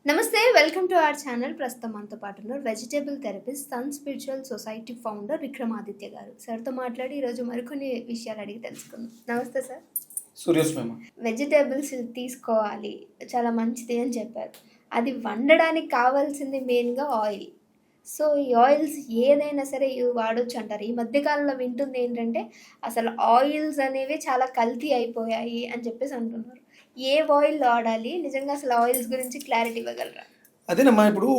నమస్తే welcome to our channel. ప్రస్తుతం మనతో పాటు ఉన్నారు vegetable therapist sun spiritual society founder Vikramaditya గారు. సార్తో మాట్లాడి ఈరోజు మరికొన్ని విషయాలు అడిగి తెలుసుకుందాం. నమస్తే సార్. సూర్యోస్మేమ వెజిటేబుల్స్ తీసుకోవాలి, చాలా మంచిది అని చెప్పారు. అది వండడానికి కావాల్సింది మెయిన్గా ఆయిల్. సో ఈ ఆయిల్స్ ఏదైనా సరే ఇవి వాడొచ్చు అంటారు. ఈ మధ్యకాలంలో వింటుంది ఏంటంటే అసలు ఆయిల్స్ అనేవి చాలా కల్తీ అయిపోయాయి అని చెప్పేసి అంటున్నారు. ఏ ఆయిల్ వాడాలి, నిజంగా అసలు ఆయిల్స్ గురించి క్లారిటీ ఇవ్వగలరా? అదేనమ్మా, ఇప్పుడు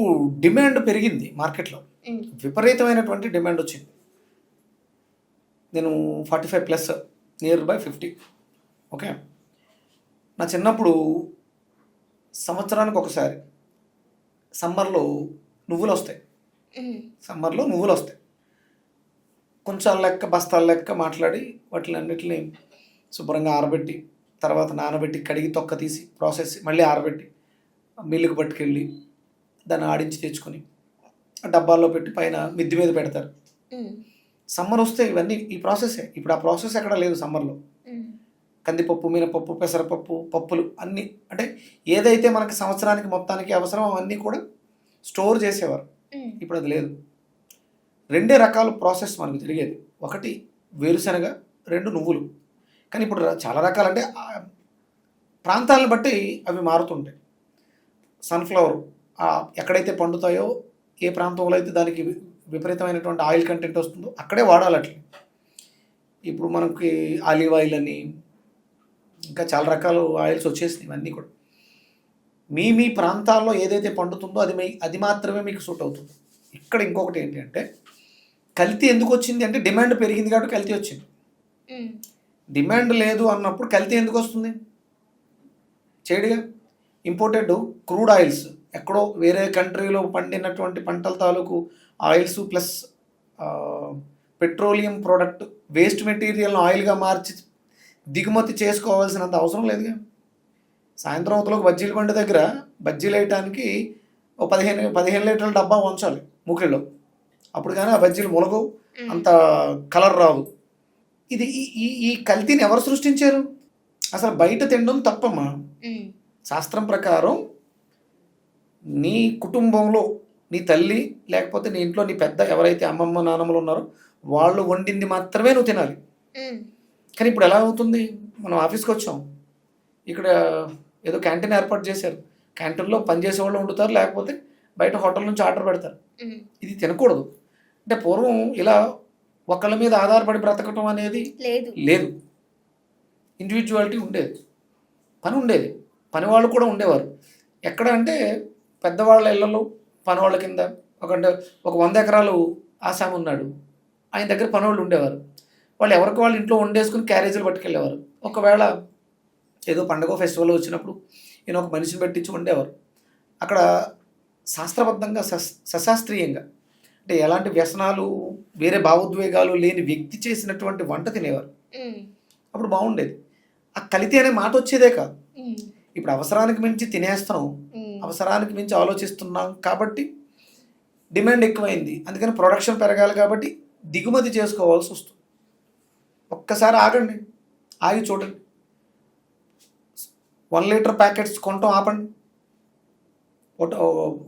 డిమాండ్ పెరిగింది మార్కెట్లో. విపరీతమైనటువంటి డిమాండ్ వచ్చింది. నేను 45+ నియర్ బై 50. ఓకే, నా చిన్నప్పుడు సంవత్సరానికి ఒకసారి సమ్మర్లో నువ్వులు వస్తాయి. కొంచెం లెక్క బస్తాల లెక్క మాట్లాడి వాటిని అన్నిటిని శుభ్రంగా ఆరబెట్టి, తర్వాత నానబెట్టి, కడిగి తొక్క తీసి ప్రాసెస్ మళ్ళీ ఆరబెట్టి మిల్లుకు పట్టుకెళ్ళి దాన్ని ఆడించి తెచ్చుకొని డబ్బాల్లో పెట్టి పైన మిద్ది మీద పెడతారు. సమ్మర్ వస్తే ఇవన్నీ ఈ ప్రాసెసే. ఇప్పుడు ఆ ప్రాసెస్ ఎక్కడ లేదు సమ్మర్లో. కందిపప్పు, మినపప్పు, పెసరపప్పు, పప్పులు అన్నీ, అంటే ఏదైతే మనకి సంవత్సరానికి మొత్తానికి అవసరం అవన్నీ కూడా స్టోర్ చేసేవారు. ఇప్పుడు అది లేదు. రెండే రకాల ప్రాసెస్ మనకు జరిగేది. ఒకటి వేరుశనగ, రెండు నువ్వులు. కానీ ఇప్పుడు చాలా రకాలు, అంటే ప్రాంతాలను బట్టి అవి మారుతుంటాయి. సన్ఫ్లవర్ ఎక్కడైతే పండుతాయో, ఏ ప్రాంతంలో అయితే దానికి విపరీతమైనటువంటి ఆయిల్ కంటెంట్ వస్తుందో అక్కడే వాడాలి. అట్లా ఇప్పుడు మనకి ఆలివ్ ఆయిల్ అని ఇంకా చాలా రకాల ఆయిల్స్ వచ్చేసినాయి. ఇవన్నీ కూడా మీ ప్రాంతాల్లో ఏదైతే పండుతుందో అది మాత్రమే మీకు సూట్ అవుతుంది. ఇక్కడ ఇంకొకటి ఏంటి అంటే, కల్తీ ఎందుకు వచ్చింది అంటే డిమాండ్ పెరిగింది కాబట్టి కల్తీ వచ్చింది. డిమాండ్ లేదు అన్నప్పుడు కల్తీ ఎందుకు వస్తుంది? చేయడుగా. ఇంపోర్టెడ్ క్రూడ్ ఆయిల్స్, ఎక్కడో వేరే కంట్రీలో పండినటువంటి పంటల తాలూకు oils plus petroleum product waste మెటీరియల్ను ఆయిల్గా మార్చి దిగుమతి చేసుకోవాల్సినంత అవసరం లేదుగా. సాయంత్రం అవతలకు బజ్జీల బండి దగ్గర బజ్జీలు వేయటానికి ఓ 15 లీటర్ల డబ్బా ఉంచాలి ముఖిలో. అప్పుడు కానీ ఆ బజ్జీలు మొలగవు, అంత కలర్ రాదు. ఇది ఈ కల్తీని ఎవరు సృష్టించారు? అసలు బయట తినడం తప్పమ్మా. శాస్త్రం ప్రకారం నీ కుటుంబంలో నీ తల్లి లేకపోతే నీ ఇంట్లో నీ పెద్ద ఎవరైతే అమ్మమ్మ నాన్నమ్మలు ఉన్నారో వాళ్ళు వండింది మాత్రమే నువ్వు తినాలి. కానీ ఇప్పుడు ఎలా అవుతుంది? మనం ఆఫీస్కి వచ్చాం, ఇక్కడ ఏదో క్యాంటీన్ ఏర్పాటు చేశారు. క్యాంటీన్లో పనిచేసే వాళ్ళు వండుతారు, లేకపోతే బయట హోటల్ నుంచి ఆర్డర్ పెడతారు. ఇది తినకూడదు. అంటే పూర్వం ఇలా ఒకళ్ళ మీద ఆధారపడి బ్రతకటం అనేది లేదు. ఇండివిజువాలిటీ ఉండేది, పని ఉండేది, పని వాళ్ళు కూడా ఉండేవారు. ఎక్కడ అంటే పెద్దవాళ్ళ ఇళ్లలో పనివాళ్ళ కింద ఒక 100 ఎకరాలు ఆసామి ఉన్నాడు, ఆయన దగ్గర పనివాళ్ళు ఉండేవారు. వాళ్ళు ఎవరికి వాళ్ళు ఇంట్లో వండేసుకుని క్యారేజీలు పట్టుకెళ్ళేవారు. ఒకవేళ ఏదో పండుగ ఫెస్టివల్ వచ్చినప్పుడు ఈయన ఒక మనిషిని పెట్టించి వండేవారు. అక్కడ శాస్త్రబద్ధంగా సశాస్త్రీయంగా, అంటే ఎలాంటి వ్యసనాలు వేరే భావోద్వేగాలు లేని వ్యక్తి చేసినటువంటి వంట తినేవారు. అప్పుడు బాగుండేది. ఆ కల్తీ అనే మాట వచ్చేదే కాదు. ఇప్పుడు అవసరానికి మించి తినేస్తున్నాం, అవసరానికి మించి ఆలోచిస్తున్నాం కాబట్టి డిమాండ్ ఎక్కువైంది. అందుకని ప్రొడక్షన్ పెరగాలి కాబట్టి దిగుమతి చేసుకోవాల్సి వస్తుంది. ఒక్కసారి ఆగండి, ఆగి చూడండి. 1 లీటర్ ప్యాకెట్స్ కొనటం ఆపండి.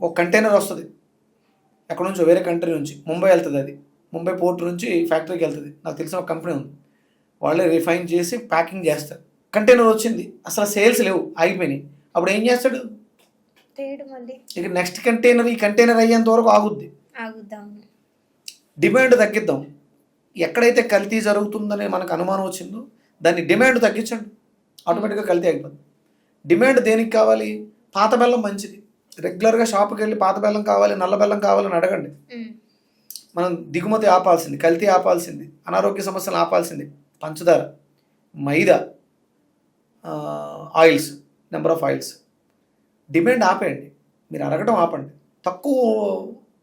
ఒక కంటైనర్ వస్తుంది ఎక్కడి నుంచో, వేరే కంట్రీ నుంచి, ముంబై వెళ్తుంది. అది ముంబై పోర్ట్ నుంచి ఫ్యాక్టరీకి వెళ్తుంది. నాకు తెలిసిన ఒక కంపెనీ ఉంది, వాళ్ళే రిఫైన్ చేసి ప్యాకింగ్ చేస్తారు. కంటైనర్ వచ్చింది, అసలు సేల్స్ లేవు, ఆగిపోయినాయి. అప్పుడు ఏం చేస్తాడు? ఇక నెక్స్ట్ కంటైనర్, ఈ కంటైనర్ అయ్యేంత వరకు ఆగుద్ది. డిమాండ్ తగ్గిద్దాం. ఎక్కడైతే కల్తీ జరుగుతుందని మనకు అనుమానం వచ్చిందో దాన్ని డిమాండ్ తగ్గించండి, ఆటోమేటిక్గా కల్తీ అయిపోతుంది. డిమాండ్ దేనికి కావాలి? పాత బెల్లం మంచిది. రెగ్యులర్గా షాప్కి వెళ్ళి పాత బెల్లం కావాలి, నల్ల బెల్లం కావాలని అడగండి. మనం దిగుమతి ఆపాల్సింది, కల్తీ ఆపాల్సింది, అనారోగ్య సమస్యలు ఆపాల్సింది పంచదార, maida, oils, number of oils. Demand ఆపేయండి, మీరు అడగటం ఆపండి. తక్కువ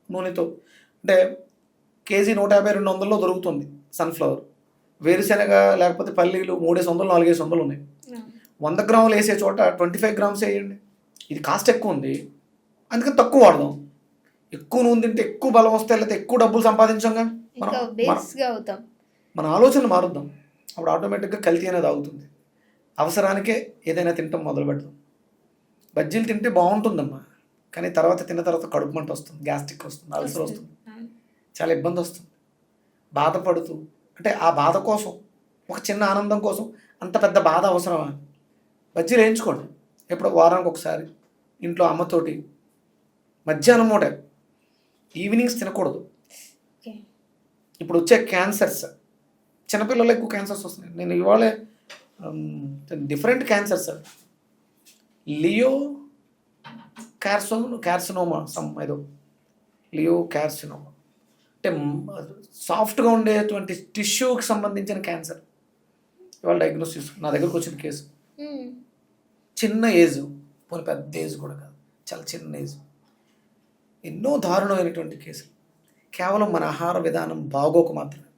నూనెతో, అంటే కేజీ 150-200 దొరుకుతుంది సన్ఫ్లవర్. వేరుశెనగ లేకపోతే పల్లీలు 300-400 ఉన్నాయి. 100 గ్రాములు వేసే చోట 25 గ్రామ్స్ వేయండి. ఇది కాస్ట్ ఎక్కువ ఉంది, అందుకని తక్కువ వాడదాం. ఎక్కువ నూనె తింటే ఎక్కువ బలం వస్తే, లేకపోతే ఎక్కువ డబ్బులు సంపాదించాం. మన ఆలోచనలు మారుద్దాం, అప్పుడు ఆటోమేటిక్గా కల్తీ అనేది ఆగుతుంది. అవసరానికే ఏదైనా తింటాం మొదలు పెడతాం. బజ్జీలు తింటే బాగుంటుందమ్మా, కానీ తర్వాత తిన్న తర్వాత కడుపు మంట వస్తుంది, గ్యాస్ట్రిక్ వస్తుంది, అల్సర్ వస్తుంది, చాలా ఇబ్బంది వస్తుంది. బాధపడుతూ అంటే ఆ బాధ కోసం, ఒక చిన్న ఆనందం కోసం అంత పెద్ద బాధ అవసరమా? బజ్జీలు వేయించుకోండి ఎప్పుడు వారానికి ఒకసారి ఇంట్లో అమ్మతోటి. మధ్యాహ్నం పూట, ఈవినింగ్స్ తినకూడదు. ఓకే. ఇప్పుడు వచ్చే క్యాన్సర్స్, చిన్నపిల్లలు ఎక్కువ క్యాన్సర్స్ వస్తున్నాయి. నేను ఇవాళ డిఫరెంట్ క్యాన్సర్స్, లియో కార్సినోమా ఏదో లియో కార్సినోమా అంటే సాఫ్ట్గా ఉండేటువంటి టిష్యూకి సంబంధించిన క్యాన్సర్ ఇవాళ డయాగ్నోసిస్ నా దగ్గరకు వచ్చిన కేసు. చిన్న ఏజ్, పోనీ పెద్ద ఏజ్ కూడా కాదు, చాలా చిన్న ఏజ్. ఎన్నో దారుణమైనటువంటి కేసులు కేవలం మన ఆహార విధానం బాగోక మాత్రమే.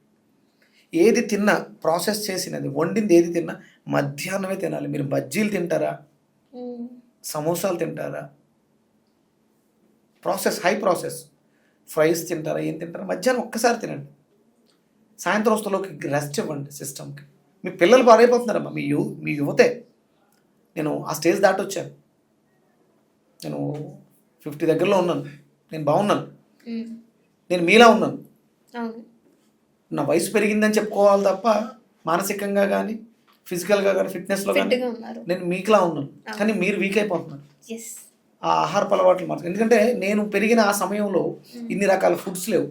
ఏది తిన్నా ప్రాసెస్ చేసినది, వండింది ఏది తిన్నా మధ్యాహ్నమే తినాలి. మీరు బజ్జీలు తింటారా, సమోసాలు తింటారా, హై ప్రాసెస్ ఫ్రైస్ తింటారా, ఏం తింటారా, మధ్యాహ్నం ఒక్కసారి తినండి. సాయంత్రం వస్తులోకి రెస్ట్ ఇవ్వండి సిస్టమ్కి. మీ పిల్లలు పారైపోతున్నారమ్మా, మీ యువతే. నేను ఆ స్టేజ్ దాటి వచ్చాను. నేను 50 దగ్గరలో ఉన్నాను. నేను బాగున్నాను. నేను మీలా ఉన్నాను. నా వయసు పెరిగిందని చెప్పుకోవాలి తప్ప మానసికంగా కానీ ఫిజికల్గా కానీ ఫిట్నెస్లో కానీ నేను మీకులా ఉన్నాను. కానీ మీరు వీక్ అయిపోతున్నారు. ఆ ఆహారపు అలవాట్లు మాత్రం. ఎందుకంటే నేను పెరిగిన ఆ సమయంలో ఇన్ని రకాల ఫుడ్స్ లేవు.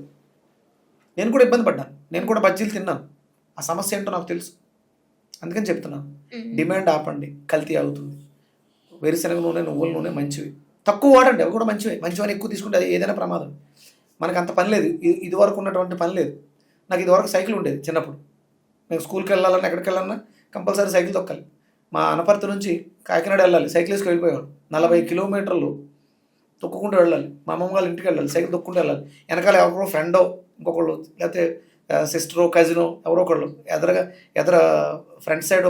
నేను కూడా ఇబ్బంది పడ్డాను. నేను కూడా బజ్జీలు తిన్నాను. ఆ సమస్య ఏంటో నాకు తెలుసు. అందుకని చెప్తున్నాను, డిమాండ్ ఆపండి, కల్తీ అవుతుంది. వేరుశనగ నూనె, నువ్వుల నూనె మంచివి, తక్కువ వాడండి, అవి కూడా మంచివని ఎక్కువ తీసుకుంటే అది ఏదైనా ప్రమాదం. మనకు అంత పని లేదు, ఇదివరకు ఉన్నటువంటి పని లేదు. నాకు ఇదివరకు సైకిల్ ఉండేది చిన్నప్పుడు. మేము స్కూల్కి వెళ్ళాలన్నా ఎక్కడికి వెళ్ళాలన్నా కంపల్సరీ సైకిల్ తొక్కాలి. మా అనపర్తి నుంచి కాకినాడ వెళ్ళాలి, సైకిల్ వేసుకు వెళ్ళిపోయేవాడు. 40 కిలోమీటర్లు తొక్కుకుంటూ వెళ్ళాలి. మా అమ్మమ్మ వాళ్ళ ఇంటికి వెళ్ళాలి, సైకిల్ తొక్కుంటూ వెళ్ళాలి. వెనకాల ఎవరో ఫ్రెండో, ఇంకొకళ్ళు, లేకపోతే సిస్టరో కజినో ఎవరో ఒకళ్ళు ఎదర ఫ్రంట్ సైడ్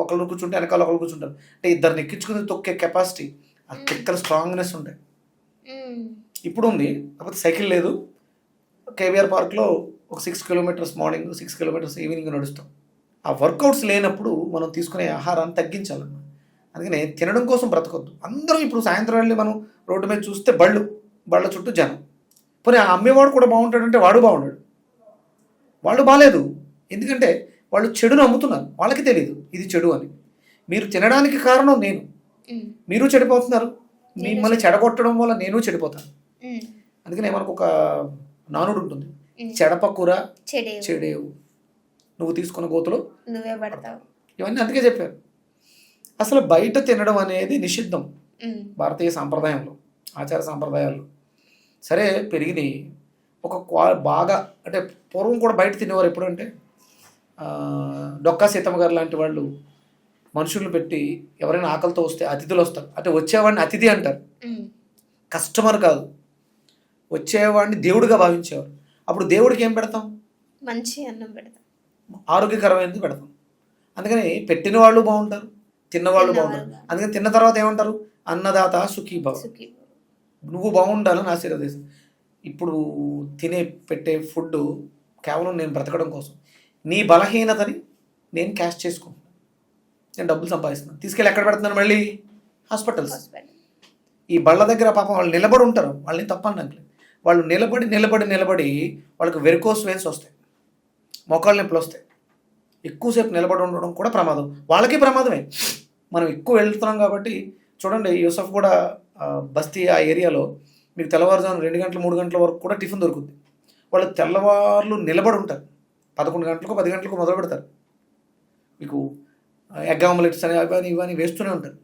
ఒకళ్ళు కూర్చుంటే వెనకాల ఒకళ్ళు కూర్చుంటారు. అంటే ఇద్దరిని ఎక్కించుకుని తొక్కే కెపాసిటీ, ఆ తిక్కల స్ట్రాంగ్నెస్ ఉంటాయి. ఇప్పుడు ఉంది, కాకపోతే సైకిల్ లేదు. కేబీఆర్ పార్క్లో ఒక 6 కిలోమీటర్స్ మార్నింగ్, 6 కిలోమీటర్స్ ఈవినింగ్ నడుస్తాం. ఆ వర్కౌట్స్ లేనప్పుడు మనం తీసుకునే ఆహారాన్ని తగ్గించాలన్నమాట. అందుకనే తినడం కోసం బ్రతకొద్దు. అందరూ ఇప్పుడు సాయంత్రం వెళ్ళి మనం రోడ్డు మీద చూస్తే బళ్ళ చుట్టూ జనం. పోనీ ఆ అమ్మేవాడు కూడా బాగుంటాడంటే వాడు బాగుంటాడు. వాళ్ళు బాగాలేదు, ఎందుకంటే వాళ్ళు చెడును అమ్ముతున్నారు. వాళ్ళకి తెలియదు ఇది చెడు అని. మీరు తినడానికి కారణం నేను, మీరు చెడిపోతున్నారు. మిమ్మల్ని చెడగొట్టడం వల్ల నేను చెడిపోతాను. అందుకనే మనకు ఒక నానుడు ఉంటుంది, చెడపకూర చెడేవు, నువ్వు తీసుకున్న గోతులో నువ్వే పడతావు. ఇవన్నీ అందుకే చెప్పారు. అసలు బయట తినడం అనేది నిషిద్ధం భారతీయ సాంప్రదాయంలో, ఆచార సాంప్రదాయాల్లో. సరే పెరిగినాయి ఒక బాగా, అంటే పూర్వం కూడా బయట తినేవారు. ఎప్పుడంటే డొక్కా సీతమ్మ గారు లాంటి వాళ్ళు మనుషులను పెట్టి ఎవరైనా ఆకలితో వస్తే, అతిథులు వస్తారు అంటే వచ్చేవాడిని అతిథి అంటారు, కస్టమర్ కాదు. వచ్చేవాడిని దేవుడిగా భావించేవారు. అప్పుడు దేవుడికి ఏం పెడతాం? మంచి అన్నం పెడతాం, ఆరోగ్యకరమైనది పెడతాం. అందుకని పెట్టిన వాళ్ళు బాగుంటారు, తిన్నవాళ్ళు బాగుంటారు. అందుకని తిన్న తర్వాత ఏమంటారు? అన్నదాత సుఖీభవ, నువ్వు బాగుండాలని ఆశీర్వదిస్తాం. ఇప్పుడు పెట్టే ఫుడ్ కేవలం నేను బ్రతకడం కోసం, నీ బలహీనతని నేను క్యాష్ చేసుకుంటున్నాను, నేను డబ్బులు సంపాదిస్తున్నాను, తీసుకెళ్ళి ఎక్కడ పెడుతున్నాను? మళ్ళీ హాస్పిటల్స్. ఈ బళ్ళ దగ్గర పాపం వాళ్ళు నిలబడి ఉంటారు, వాళ్ళని తప్పనట్లేదు. వాళ్ళు నిలబడి వాళ్ళకి వెరికోస్ వెయిన్స్ వస్తాయి, మోకాళ్ళ నొప్పులు వస్తాయి. ఎక్కువసేపు నిలబడి ఉండడం కూడా ప్రమాదం, వాళ్ళకి ప్రమాదమే. మనం ఎక్కువ వెళ్తున్నాం కాబట్టి చూడండి, యూసఫ్ కూడా బస్తీ ఆ ఏరియాలో మీకు తెల్లవారుజాము 2 గంటలు 3 గంటల వరకు కూడా టిఫిన్ దొరుకుతుంది. వాళ్ళు తెల్లవారులు నిలబడి ఉంటారు, 11 గంటలకు 10 గంటలకు మొదలు పెడతారు. మీకు ఎగ్ ఆమ్లెట్స్ అని ఇవన్నీ వేస్తూనే ఉంటారు.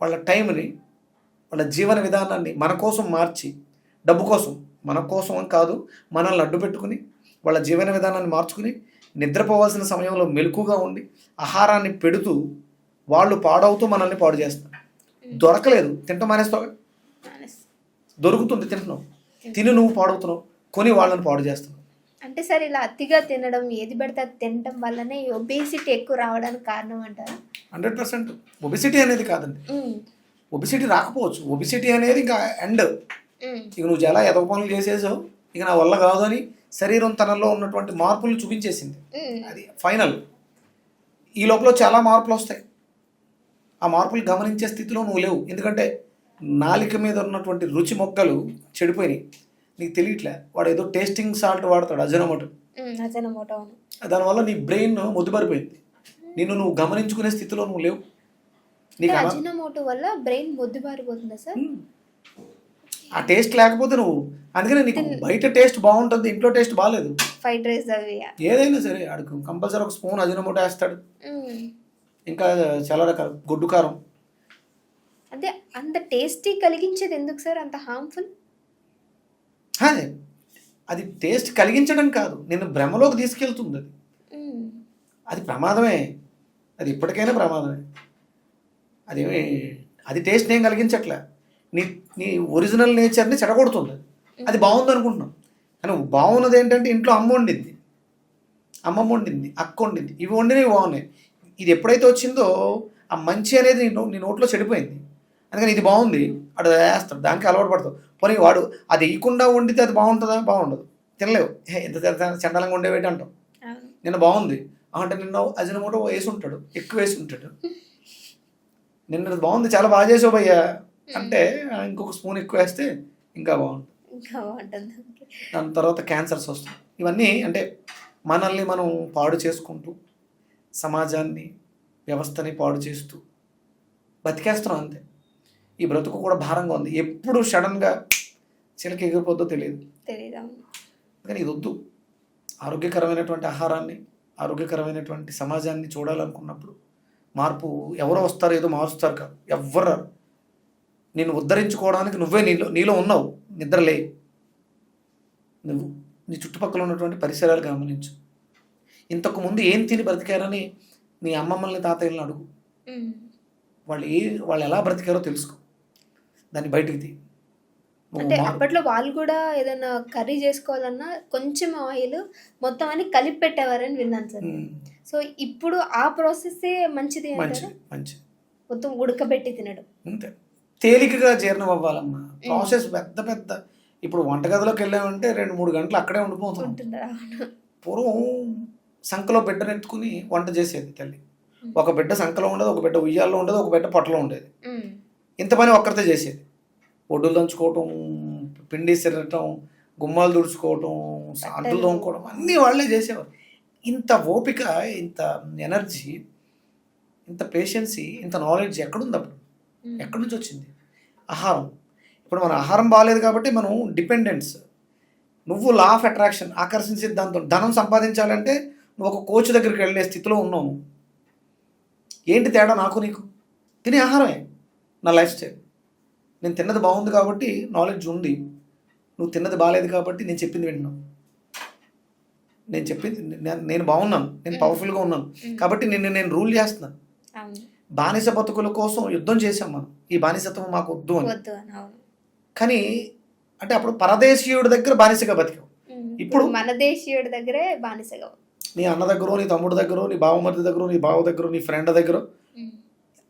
వాళ్ళ టైంని, వాళ్ళ జీవన విధానాన్ని మన కోసం మార్చి, డబ్బు కోసం, మన కోసం అని కాదు, మనల్ని అడ్డు పెట్టుకుని వాళ్ళ జీవన విధానాన్ని మార్చుకుని నిద్రపోవాల్సిన సమయంలో మెలకుగా ఉండి ఆహారాన్ని పెడుతూ వాళ్ళు పాడవుతూ మనల్ని పాడు చేస్తారు. దొరకలేదు తింటాం మానేస్తావు, దొరుకుతుంది తింటున్నావు, తిని నువ్వు పాడవుతున్నావు, కొని వాళ్ళని పాడు చేస్తున్నావు. అంటే సరే, ఇలా అతిగా తినడం, ఏది పడితే అది తినడం వల్లనే ఒబేసిటీ ఎక్కువ రావడానికి కారణం అంటారు? 100%. ఒబిసిటీ అనేది కాదండి, ఒబిసిటీ రాకపోవచ్చు. ఒబిసిటీ అనేది ఇంకా ఎండ్. ఇక నువ్వు చాలా ఎదవ పనులు చేసేసావు, ఇక నా వల్ల కాదు అని శరీరం తనలో ఉన్నటువంటి మార్పులు చూపించేసింది, అది ఫైనల్. ఈ లోపల చాలా మార్పులు వస్తాయి. ఆ మార్పులు గమనించే స్థితిలో నువ్వు లేవు, ఎందుకంటే నాలిక మీద ఉన్నటువంటి రుచి మొక్కలు చెడిపోయినాయి, నీకు తెలియట్లే. వాడు ఏదో టేస్టింగ్ సాల్ట్ వాడతాడు, అజనమోటో. అజనమోటో. అవును. దానివల్ల నీ బ్రెయిన్ మొద్దుబారిపోయింది, నువ్వు గమనించుకునే స్థితిలో నువ్వు లేవు. నీకు అజినమోటో వల్ల బ్రెయిన్ మొద్దుబారిపోతుందా సార్? ఆ టేస్ట్ లేకపోతే నువ్వు, అందుకనే నీకు బయట టేస్ట్ బాగుంటుంది, ఇంట్లో టేస్ట్ బాగాలేదు. ఫ్రైడ్ రైస్ అవి ఏదైనా సరే అడుగు కంపల్సరీ ఒక స్పూన్ అజినమోటో వేస్తాడు, ఇంకా చాలా రకాల గొడ్డు కారం. అంటే అంత టేస్టీ కలిగించేది ఎందుకు సార్, అంత హార్మ్ఫుల్? అదే, అది టేస్ట్ కలిగించడం కాదు, నిన్ను భ్రమలోకి తీసుకెళ్తుంది. అది ప్రమాదమే, అది ఇప్పటికైనా ప్రమాదమే. అది టేస్ట్ నేను కలిగించట్లే, నీ ఒరిజినల్ నేచర్ని చెడగొడుతుంది. అది బాగుంది అనుకుంటున్నాం, కానీ బాగున్నది ఏంటంటే ఇంట్లో అమ్మమ్మ వండింది, అక్క వండింది, ఇవి వండినవి బాగున్నాయి. ఇది ఎప్పుడైతే వచ్చిందో ఆ మంచి అనేది నీ నోట్లో చెడిపోయింది. అందుకని ఇది బాగుంది అటు వేస్తాడు, దానికి అలవాటు పడతావు. పోనీ వాడు అది వేయకుండా వండితే అది బాగుంటుందా? బాగుండదు, తినలేవు. ఎంత చండాలంగా ఉండేవేటి అంటాం. నిన్న బాగుంది అంటే నిన్న అజినమోటో వేసి ఉంటాడు, ఎక్కువ వేసి ఉంటాడు. నిన్న బాగుంది, చాలా బాగా చేసావు భయ్యా అంటే ఇంకొక స్పూన్ ఎక్కువ వేస్తే ఇంకా బాగుంటుంది. దాని తర్వాత క్యాన్సర్స్ వస్తాయి. ఇవన్నీ అంటే మనల్ని మనం పాడు చేసుకుంటూ, సమాజాన్ని, వ్యవస్థని పాడు చేస్తూ బతికేస్తున్నాం అంతే. ఈ బ్రతుకు కూడా భారంగా ఉంది, ఎప్పుడు సడన్గా చిలక ఎగిరిపోద్దో తెలియదు. కానీ ఇది వద్దు. ఆరోగ్యకరమైనటువంటి ఆహారాన్ని, ఆరోగ్యకరమైనటువంటి సమాజాన్ని చూడాలనుకున్నప్పుడు మార్పు ఎవరో వస్తారు, ఏదో మారుస్తారు కాదు, ఎవ్వరు. నిన్ను ఉద్ధరించుకోవడానికి నువ్వే నీలో ఉన్నావు. నిద్రలే, నువ్వు నీ చుట్టుపక్కల ఉన్నటువంటి పరిసరాలు గమనించు. ఇంతకు ముందు ఏం తిని బ్రతికారని నీ అమ్మమ్మల్ని, తాతయ్యలను అడుగు. వాళ్ళు ఎలా బ్రతికారో తెలుసుకో, దాన్ని బయటికి తీ. అంటే అప్పట్లో వాళ్ళు కూడా ఏదైనా కర్రీ చేసుకోవాలన్నా కొంచెం ఆయిల్ మొత్తం అని కలిపి పెట్టేవారని విన్నాను సార్. సో ఇప్పుడు ఆ ప్రాసెస్ మంచిది, మంచిది. మొత్తం ఉడకబెట్టి తినడం అంతే, తేలికగా జీర్ణం అవ్వాలమ్మా. ప్రాసెస్ పెద్ద ఇప్పుడు వంటగదిలోకి వెళ్ళామంటే 2-3 గంటలు అక్కడే ఉండిపోతుంది. పూర్వం సంకలో బిడ్డను ఎత్తుకుని వంట చేసేది తల్లి. ఒక బిడ్డ సంకలో ఉండదు, ఒక బిడ్డ ఉయ్యాల్లో ఉండదు, ఒక బిడ్డ పొట్టలో ఉండేది. ఇంత పని ఒక్కరితో చేసేది. ఒడ్డులు దంచుకోవటం, పిండి సిరటం, గుమ్మాలు దుడుచుకోవటం, అంటులు తోముకోవడం అన్నీ వాళ్ళే చేసేవారు. ఇంత ఓపిక, ఇంత ఎనర్జీ, ఇంత పేషెన్సీ, ఇంత నాలెడ్జ్ ఎక్కడుంది అప్పుడు? ఎక్కడి నుంచి వచ్చింది? ఆహారం. ఇప్పుడు మన ఆహారం బాగాలేదు కాబట్టి మనం డిపెండెంట్స్. నువ్వు లా ఆఫ్ అట్రాక్షన్, ఆకర్షణ సిద్ధాంతం, ధనం సంపాదించాలంటే నువ్వు ఒక కోచ్ దగ్గరికి వెళ్ళే స్థితిలో ఉన్నావు. ఏంటి తేడా నాకు నీకు? తినే ఆహారమే నా లైఫ్ స్టైల్. నేను తిన్నది బాగుంది కాబట్టి నాలెడ్జ్ ఉంది, నువ్వు తిన్నది బాగాలేదు కాబట్టి నేను చెప్పింది వింటున్నావు. నేను బాగున్నాను, నేను పవర్ఫుల్గా ఉన్నాను కాబట్టి నేను రూల్ చేస్తున్నాను. బానిస బతుకుల కోసం యుద్ధం చేశాం మనం, ఈ బానిసత్వం మాకు వద్దు అని. కానీ అంటే అప్పుడు పరదేశీయుడి దగ్గర బానిసగా బతికావు, ఇప్పుడు మన దేశీయుడి దగ్గరే బానిసగా. నీ అన్న దగ్గర, నీ తమ్ముడి దగ్గర, నీ బావమరిది దగ్గర, నీ బావ దగ్గర, నీ ఫ్రెండ్ దగ్గర,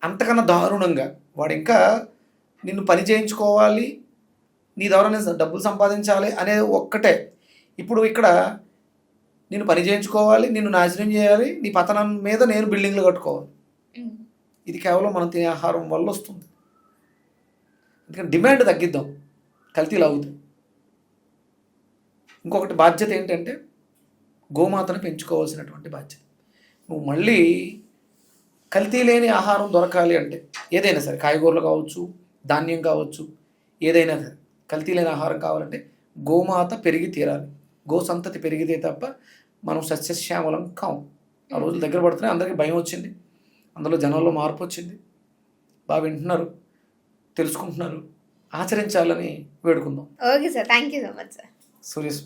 అంతకన్నా దారుణంగా వాడు ఇంకా నిన్ను పని చేయించుకోవాలి, నీ ద్వారా నేను డబ్బులు సంపాదించాలి అనేది ఒక్కటే. ఇప్పుడు ఇక్కడ నేను పని చేయించుకోవాలి, నిన్ను నాశనం చేయాలి, నీ పతనం మీద నేను బిల్డింగ్లు కట్టుకోవాలి. ఇది కేవలం మనం తినే ఆహారం వల్ల వస్తుంది. అందుకని డిమాండ్ తగ్గిద్దాం, కల్తీలు అవుతాయి. ఇంకొకటి బాధ్యత ఏంటంటే గోమాతను పెంచుకోవాల్సినటువంటి బాధ్యత. నువ్వు మళ్ళీ కల్తీ లేని ఆహారం దొరకాలి అంటే ఏదైనా సరే, కాయగూరలు కావచ్చు, ధాన్యం కావచ్చు, ఏదైనా సరే కల్తీ లేని ఆహారం కావాలంటే గోమాత పెరిగి తీరాలి. గో సంతతి పెరిగితే తప్ప మనం సస్యశ్యామలం కావు. ఆ రోజులు దగ్గర పడుతున్నాయి, అందరికీ భయం వచ్చింది, అందులో జనాల్లో మార్పు వచ్చింది. బాగా వింటున్నారు, తెలుసుకుంటున్నారు, ఆచరించాలని వేడుకుందాం. Okay sir, thank you so much sir. Suresh.